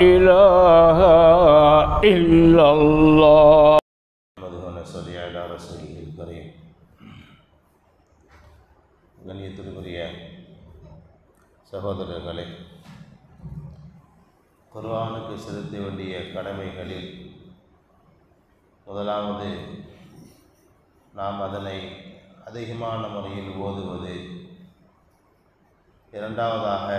إله إلا الله. கண்ணியத்திற்குரிய சகோதரர்களே, குர்ஆனுக்கு செலுத்த வேண்டிய கடமைகளில் முதலாவது நாம் அதனை அதிகமான முறையில் ஓதுவது, இரண்டாவதாக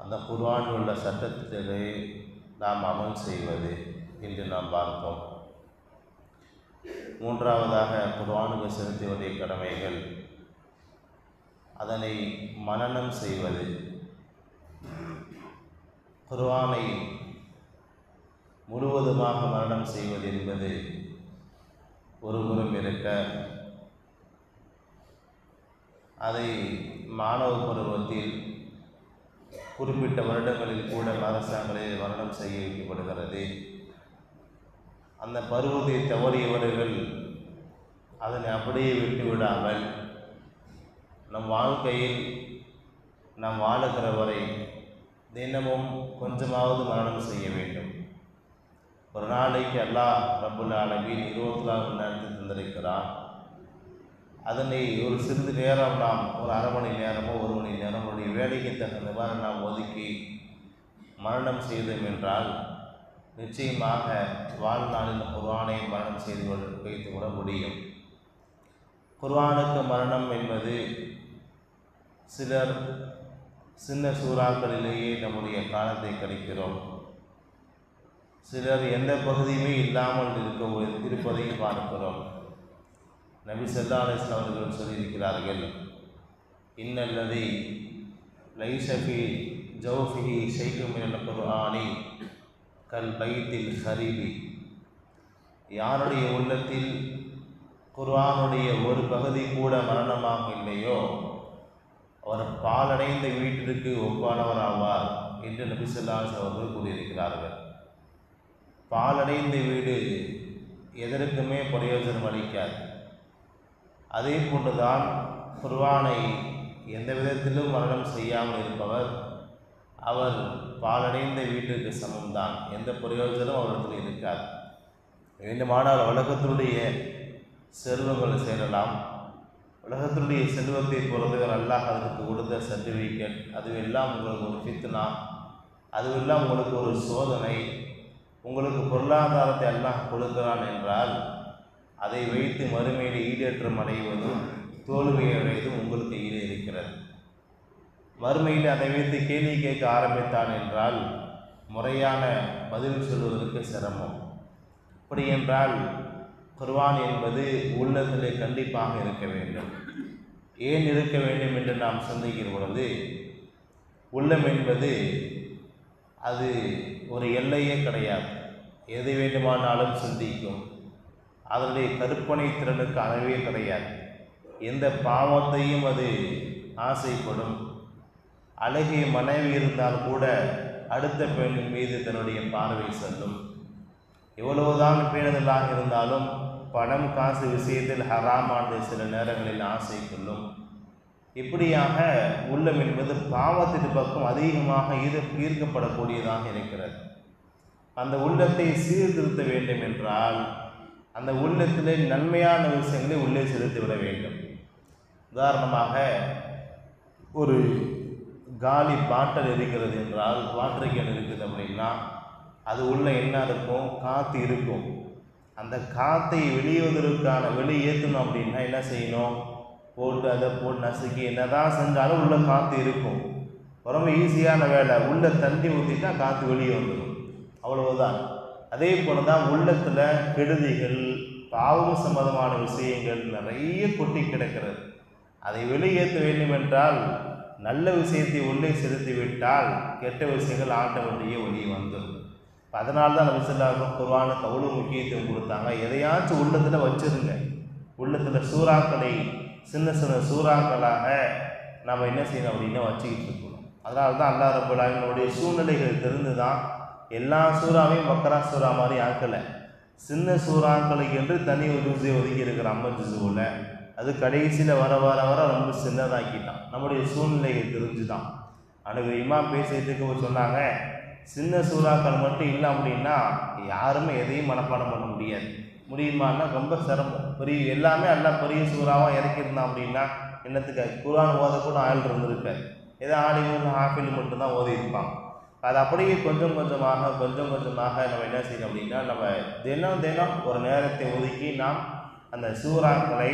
அந்த குர்ஆன் உள்ள சட்டத்திலே நாம் அமல் செய்வது என்று நாம் பார்த்தோம். மூன்றாவதாக குர்ஆனுக்கு செலுத்த வேண்டிய கடமைகள் அதனை மனனம் செய்வது. குர்ஆனை முழுவதுமாக மனனம் செய்வது என்பது ஒரு புறம் இருக்க, அதை மாணவ பருவத்தில் குறிப்பிட்ட வருடங்களில் கூட அரசாங்கங்களில் மரணம் செய்ய வைக்கப்படுகிறது. அந்த பருவத்தை தவறியவர்கள் அதனை அப்படியே விட்டுவிடாமல் நம் வாழ்க்கையில் நாம் வாழுகிற வரை தினமும் கொஞ்சமாவது மரணம் செய்ய வேண்டும். ஒரு நாளைக்கு அல்லாஹ் ரப்புல் ஆலமீன் 24 மணி நேரத்தை தந்திருக்கிறான். அதனை ஒரு சிறிது நேரம் நாம் ஒரு அரை மணி நேரமோ 1 மணி நேரம் நம்முடைய வேலைக்கு தகுந்தவாறு நாம் ஒதுக்கி மரணம் செய்தோம் என்றால் நிச்சயமாக வாழ்நாளில் குர்ஆனை மரணம் செய்து வைத்துவிட முடியும். குர்ஆனுக்கு மரணம் என்பது சிலர் சின்ன சூறாக்களிலேயே நம்முடைய காலத்தை கழிக்கிறோம். சிலர் எந்த பகுதியுமே இல்லாமல் இருப்பதையும் பார்க்கிறோம். நபி ஸல்லல்லாஹு அலைஹி வஸல்லம் அவர்கள் சொல்லியிருக்கிறார்கள், இன்னல்லதி லைஸ ஃபீ ஜௌஃபிஹி ஷைஉம் மினல் குர்ஆனி கல் பைத்தில் ஹரீபி. யாருடைய உள்ளத்தில் குர்ஆனுடைய ஒரு பகுதி கூட மரணமாக இல்லையோ அவர் பாலடைந்த வீட்டிற்கு ஒப்பானவர் ஆவார் என்று நபி ஸல்லல்லாஹு அலைஹி வஸல்லம் அவர்கள் கூறியிருக்கிறார்கள். பாலடைந்த வீடு எதற்குமே பிரயோஜனம் அளிக்காது. அதே போன்றுதான் குர்ஆனை எந்த விதத்திலும் மரணம் செய்யாமல் இருப்பவர் அவர் பாலடைந்த வீட்டிற்கு சமம்தான். எந்த பிரயோஜனம் அவரிடத்தில் இருக்காது. வேண்டுமானால் உலகத்தினுடைய செல்வங்களை சேரலாம். உலகத்தினுடைய செல்வத்தை பொறுத்தவர் அல்லாஹ் அதற்கு கொடுத்த சர்டிஃபிகேட், அதுவெல்லாம் உங்களுக்கு ஒரு ஃபித்னா, அதுவெல்லாம் உங்களுக்கு ஒரு சோதனை. உங்களுக்கு பொருளாதாரத்தை அல்லாஹ் கொடுக்கிறான் என்றால் அதை வைத்து மறுமையில் ஈடேற்றம் அடைவதும் தோல்வியை அடைவதும் உங்களுக்கு ஈடு இருக்கிறது. மறுமையில் அதை வைத்து கேள்வி கேட்க ஆரம்பித்தான் என்றால் முறையான பதில் சொல்வதற்கு சிரமம். அப்படி என்றால் குர்ஆன் என்பது உள்ளத்திலே கண்டிப்பாக இருக்க வேண்டும். ஏன் இருக்க வேண்டும் என்று நாம் சிந்திக்கிற பொழுது, உள்ளம் என்பது அது ஒரு எல்லையே கிடையாது. எதை வேண்டுமானாலும் சிந்திக்கும். அதனுடைய கற்பனை திறனுக்கு அளவே கிடையாது. எந்த பாவத்தையும் அது ஆசைப்படும். அழகிய மனைவி இருந்தால் கூட அடுத்த பெண்ணின் மீது தன்னுடைய பார்வை செல்லும். எவ்வளவுதான் பேணுதலாக இருந்தாலும் பணம் காசு விஷயத்தில் ஹராமானது சில நேரங்களில் ஆசை கொள்ளும். இப்படியாக உள்ளம் என்பது பாவத்தின் பக்கம் அதிகமாக ஈர்க்கப்படக்கூடியதாக இருக்கிறது. அந்த உள்ளத்தை சீர்திருத்த வேண்டும் என்றால் அந்த உள்ளத்திலே நன்மையான விஷயங்களை உள்ளே செலுத்திவிட வேண்டும். உதாரணமாக ஒரு காலி பாட்டில் இருக்கிறது என்றால், வாட்டர் கேன் இருக்குது அப்படின்னா அது உள்ள என்ன இருக்கும்? காற்று இருக்கும். அந்த காற்றை வெளியேற்றணும் அப்படின்னா என்ன செய்யணும்? போட்டு அதை போட்டு நசுக்கி என்னதான் செஞ்சாலும் உள்ள காற்று இருக்கும். ரொம்ப ஈஸியான வேலை. உள்ள தண்ணி ஊற்றிட்டா காற்று வெளியே வந்துடும், அவ்வளவுதான். அதே போல தான் உள்ளத்தில் கெடுதிகள், பாவம் சம்பந்தமான விஷயங்கள் நிறைய கொட்டி கிடக்கிறது. அதை வெளியேற்ற வேண்டும் என்றால் நல்ல விஷயத்தை உள்ளே செலுத்திவிட்டால் கெட்ட விஷயங்கள் ஆட்டோமேட்டிக்காக வெளியே வந்துடும். அதனால தான் நபி ஸல்லல்லாஹு அலைஹி வஸல்லம் குர்ஆனுக்கு அவ்வளோ முக்கியத்துவம் கொடுத்தாங்க. எதையாச்சும் உள்ளத்தில் வச்சுருங்க. உள்ளத்தில் சூறாக்களை சின்ன சின்ன சூறாக்களாக நம்ம என்ன செய்யணும் அப்படின்னா வச்சுக்கிட்டு இருக்கணும். அதனால தான் அல்லாஹ் ரப்பல் ஆலமீனுடைய சூழ்நிலைகள் தெரிந்து தான் எல்லா சூறாவையும் பக்ரா சூறா மாதிரி ஆக்கலை. சின்ன சூறாக்களுக்கு என்று தனி ஒரு ஜுஸை ஒதுக்கி இருக்கிற 50 ஜுஸுவில் அது கடைசியில் வர வர வர ரொம்ப சின்னதாக்கிட்டான். நம்முடைய சூழ்நிலைகள் தெரிஞ்சு தான். அன்றைக்கு இமாம் பேசியதுக்கு சொன்னாங்க, சின்ன சூறாக்கள் மட்டும் இல்லை அப்படின்னா யாருமே எதையும் மனப்பாடம் பண்ண முடியாது. முடியுமான்னா ரொம்ப சிரமம். பெரிய எல்லாமே எல்லாம் பெரிய சூறாவாக இறக்கியிருந்தான் அப்படின்னா என்னத்துக்கு குர்ஆன் ஓதக்கூட ஆள் இருந்திருக்காரு. ஏதோ ஆலிமும் ஹாஃபில் மட்டும்தான் ஓதி இருப்பாங்க. அது அப்படியே கொஞ்சம் கொஞ்சமாக நம்ம என்ன செய்யணும் அப்படின்னா நம்ம தினம் ஒரு நேரத்தை ஒதுக்கி நாம் அந்த சூறாக்களை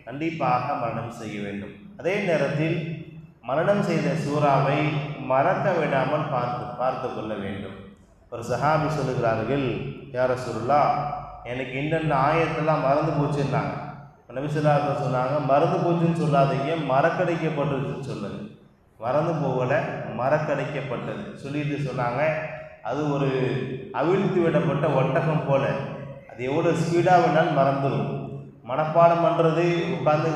கண்டிப்பாக மரணம் செய்ய வேண்டும். அதே நேரத்தில் மரணம் செய்த சூறாவை மறக்க விடாமல் பார்த்து கொள்ள வேண்டும். ஒரு சஹாபி சொல்லுகிறார்கள், யா ரசூலுல்லாஹ், எனக்கு இந்தந்த ஆயத்தெல்லாம் மறந்து போச்சுன்னாங்க. நபி ஸல்லல்லாஹு அலைஹி வஸல்லம் சொன்னாங்க, மறந்து போச்சுன்னு சொல்லாதீங்க, மறக்கடிக்கப்பட்டதுன்னு சொல்லுங்க. மறந்து போகலை, மறக்கடிக்கப்பட்டது சொல்லிட்டு சொன்னாங்க, அது ஒரு அவிழ்த்து விடப்பட்ட ஒட்டகம் போல, அது எவ்வளோ ஸ்பீடாக வேணாலும் மறந்துடும். மனப்பாடம் பண்ணுறது உட்காந்து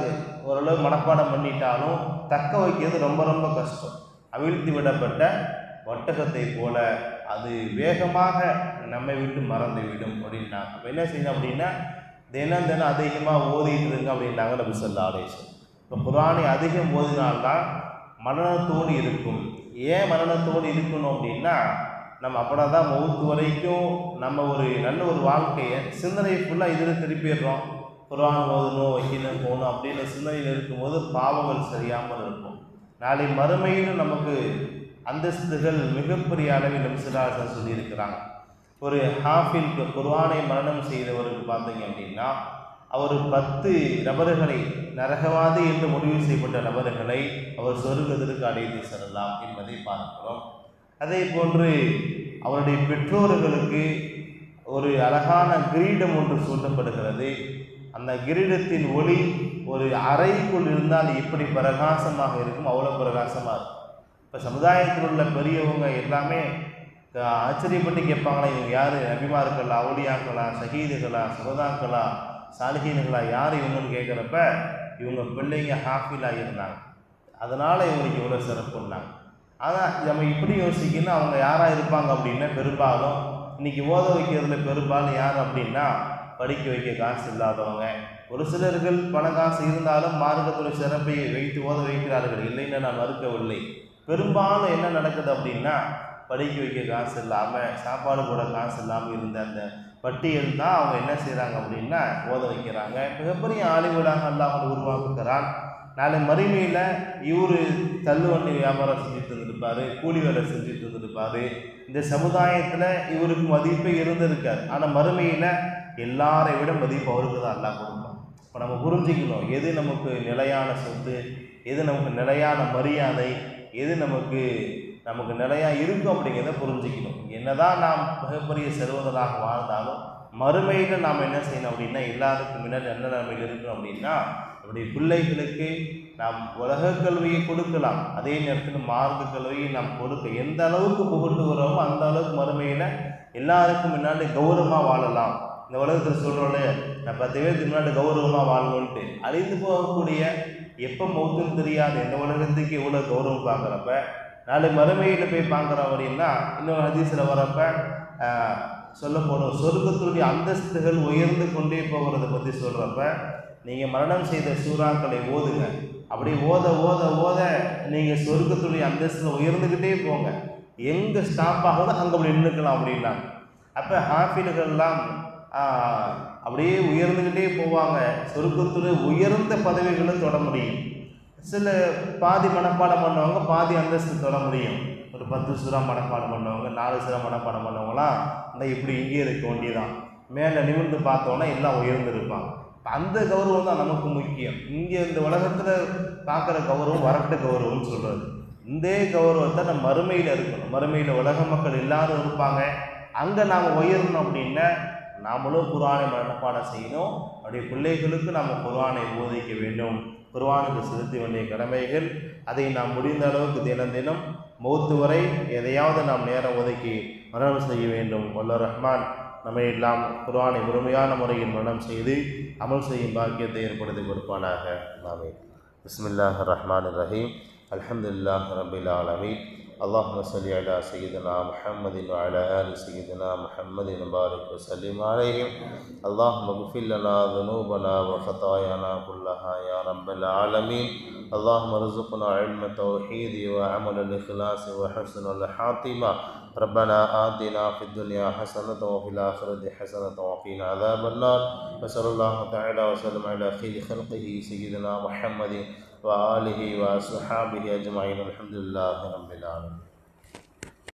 ஓரளவு மனப்பாடம் பண்ணிட்டாலும் தக்க வைக்கிறது ரொம்ப ரொம்ப கஷ்டம். அவிழ்த்து விடப்பட்ட ஒட்டகத்தை போல அது வேகமாக நம்மை விட்டு மறந்து விடும் அப்படின்னா அப்போ என்ன செய்யணும் அப்படின்னா தினம் அதிகமாக ஓதிட்டு இருங்க அப்படின்னாங்க நபி ஸல்லல்லாஹு அலைஹி வஸல்லம். இப்போ குர்ஆனை அதிகம் ஓதினால்தான் மரணத்தோடு இருக்கும். ஏன் மரணத்தோடு இருக்கணும் அப்படின்னா நம்ம அப்படின்னா தான் மௌத்து வரைக்கும் நம்ம ஒரு நல்ல ஒரு வாழ்க்கையை சிந்தனையை ஃபுல்லாக இதில் திருப்பிடுறோம். குர்ஆன் ஓதணும், வைக்கணும், போகணும் அப்படின்னு சிந்தனையில் இருக்கும்போது பாவங்கள் சரியாமல் இருக்கும். நாளை மறுமையிலும் நமக்கு அந்தஸ்துகள் மிகப்பெரிய அளவில் நபி ஸல்லல்லாஹு அலைஹி வஸல்லம் சொல்லியிருக்கிறாங்க. ஒரு ஹாஃபில் குர்ஆனை மரணம் செய்தவருக்கு பார்த்தீங்க அப்படின்னா அவர் 10 நபர்களை நரகவாதி என்று முடிவு செய்யப்பட்ட நபர்களை அவர் சொர்க்கத்திற்கு அழைத்து செல்லலாம் என்பதை பார்க்கிறோம். அதே போன்று அவருடைய பெற்றோர்களுக்கு ஒரு அழகான கிரீடம் ஒன்று சூட்டப்படுகிறது. அந்த கிரீடத்தின் ஒளி ஒரு அறைக்குள் இருந்தால் எப்படி பிரகாசமாக இருக்கும், அவ்வளோ பிரகாசமாக இருக்கும். இப்போ சமுதாயத்தில் உள்ள பெரியவங்க எல்லாமே ஆச்சரியப்பட்டு கேட்பாங்களா, இவங்க யார், நபிமார்களா, அவுலியாக்களா, ஷஹீதுகளா, சுகதாக்களா, சாலிஹீன்களா, யார் இவங்கன்னு கேட்குறப்ப இவங்க பிள்ளைங்க ஹாஃபிலாக இருந்தாங்க, அதனால் இவங்களுக்கு இவ்வளோ சிறப்புன்னாங்க. ஆனால் நம்ம இப்படி யோசிக்கணும், அவங்க யாராக இருப்பாங்க அப்படின்னா பெரும்பாலும் இன்றைக்கி ஓத வைக்கிறதுல பெரும்பாலும் யார் அப்படின்னா படிக்க வைக்க காசு இல்லாதவங்க. ஒரு சிலர்கள் பண காசு இருந்தாலும் மார்க்கத்துடைய சிறப்பை வைத்து ஓத வைக்கிறார்கள், இல்லைன்னு நான் மறுக்கவில்லை. பெரும்பாலும் என்ன நடக்குது அப்படின்னா படிக்க வைக்க காசு இல்லாமல் சாப்பாடு கூட காசு இல்லாமல் இருந்த அந்த பட்டியல் தான் அவங்க என்ன செய்கிறாங்க அப்படின்னா ஓத வைக்கிறாங்க. மிகப்பெரிய ஆலிம்களாக அல்லாஹ் உருவாக்குகிறான். நாளை மறுமையில் இவர் தள்ளுவண்டி வியாபாரம் செஞ்சுட்டு இருந்திருப்பார், கூலி வேலை செஞ்சுட்டு இருந்திருப்பார். இந்த சமுதாயத்தில் இவருக்கு மதிப்பே இருந்திருக்காது. ஆனால் மறுமையில் எல்லாரை விட மதிப்பு அவருக்கு தான் அல்லாஹ் கொடுப்பான். இப்போ நம்ம புரிஞ்சிக்கணும், எது நமக்கு நிலையான சொத்து, எது நமக்கு நிலையான மரியாதை, எது நமக்கு நிலையாக இருக்கும் அப்படிங்கிறத புரிஞ்சிக்கணும். என்னதான் நாம் மிகப்பெரிய செல்வங்களாக வாழ்ந்தாலும் மறுமையில் நாம் என்ன செய்யணும் அப்படின்னா எல்லாருக்கும் முன்னாடி என்ன நிலைமையில் இருக்கணும் அப்படின்னா நம்முடைய பிள்ளைகளுக்கு நாம் உலக கல்வியை கொடுக்கலாம், அதே நேரத்தில் மார்க்க கல்வியை நாம் கொடுக்க எந்த அளவுக்கு புகட்டுகிறோமோ அந்த அளவுக்கு மறுமையில் எல்லாருக்கும் முன்னாடி கௌரவமாக வாழலாம். இந்த உலகத்தில் சொல்கிறோம்ல, நான் 10 பேருக்கு முன்னாடி கௌரவமாக வாழணுன்ட்டு அழிந்து போகக்கூடிய எப்போ மௌத்துன்னு தெரியாது இந்த உலகத்துக்கு எவ்வளோ கௌரவம் பார்க்குறப்ப நாளை மறுமையில் போய் பார்க்குறோம் அப்படின்னா இன்னொரு ஹதீஸில் வரப்போ சொல்ல போகணும், சொர்க்கத்துடைய அந்தஸ்துகள் உயர்ந்து கொண்டே போகிறத பற்றி சொல்கிறப்ப நீங்கள் மரணம் செய்த சூறாக்களை ஓதுங்க. அப்படி ஓத ஓத ஓத நீங்கள் சொர்க்கத்துடைய அந்தஸ்தில் உயர்ந்துக்கிட்டே போங்க. எங்கே ஸ்டாப் ஆகுதோ அங்கே அப்படி நின்றுக்கலாம் அப்படின்னாங்க. அப்போ ஹாஃபில்கள்லாம் அப்படியே உயர்ந்துக்கிட்டே போவாங்க. சொர்க்கத்துடைய உயர்ந்த பதவிகளை தொட முடியும். சில பாதி மனப்பாடம் பண்ணவங்க பாதி அந்தஸ்து தொட முடியும். ஒரு 10 சூறா மனப்பாடம் பண்ணவங்க, 4 சூறா மனப்பாடம் பண்ணவங்களாம் இந்த இப்படி இங்கே இருக்க வேண்டியதான், மேலே நிமிர்ந்து பார்த்தோன்னா எல்லாம் உயர்ந்துருப்பாங்க. அந்த கௌரவம் தான் நமக்கு முக்கியம். இங்கே இந்த உலகத்தில் பார்க்குற கௌரவம் வரட்டு கௌரவம்னு சொல்கிறது. இந்த கௌரவத்தை நம்ம மறுமையில் இருக்கணும். மறுமையில் உலக மக்கள் எல்லாரும் இருப்பாங்க. அங்கே நாம் உயரணும் அப்படின்னா நாமளும் குர்ஆனை மனப்பாடம் செய்யணும். அப்படியே பிள்ளைகளுக்கு நம்ம குர்ஆனை போதிக்க வேண்டும். குர்ஆனுக்கு செலுத்த வேண்டிய கடமைகள், அதை நாம் முடிந்த அளவுக்கு தினம் மௌத்து வரை எதையாவது நாம் நேரம் ஒதுக்கி மரணம் செய்ய வேண்டும். வல்ல ரஹ்மான் நம்மை எல்லாம் குர்ஆனை முழுமையான முறையில் மரணம் செய்து அமல் செய்யும் பாக்கியத்தை ஏற்படுத்தி கொடுப்பானாக. ஆமீன். பிஸ்மில்லாஹிர் ரஹ்மானிர் ரஹீம். அல்ஹம்துலில்லாஹி ரப்பில் ஆலமீன். اللهم صل على سيدنا محمد وعلى آل سيدنا محمد وبارك وسلم عليهم. اللهم اغفر لنا ذنوبنا وخطايانا كلها يا رب العالمين. اللهم ارزقنا علم التوحيد وعمل الإخلاص وحسن الخاتمة. ربنا آتنا في الدنيا حسنة وفي الآخرة حسنة وقنا عذاب النار. وصلى الله تعالى وسلم على خير خلقه سيدنا محمد وآله وأصحابه أجمعين. الحمد لله رب العالمين.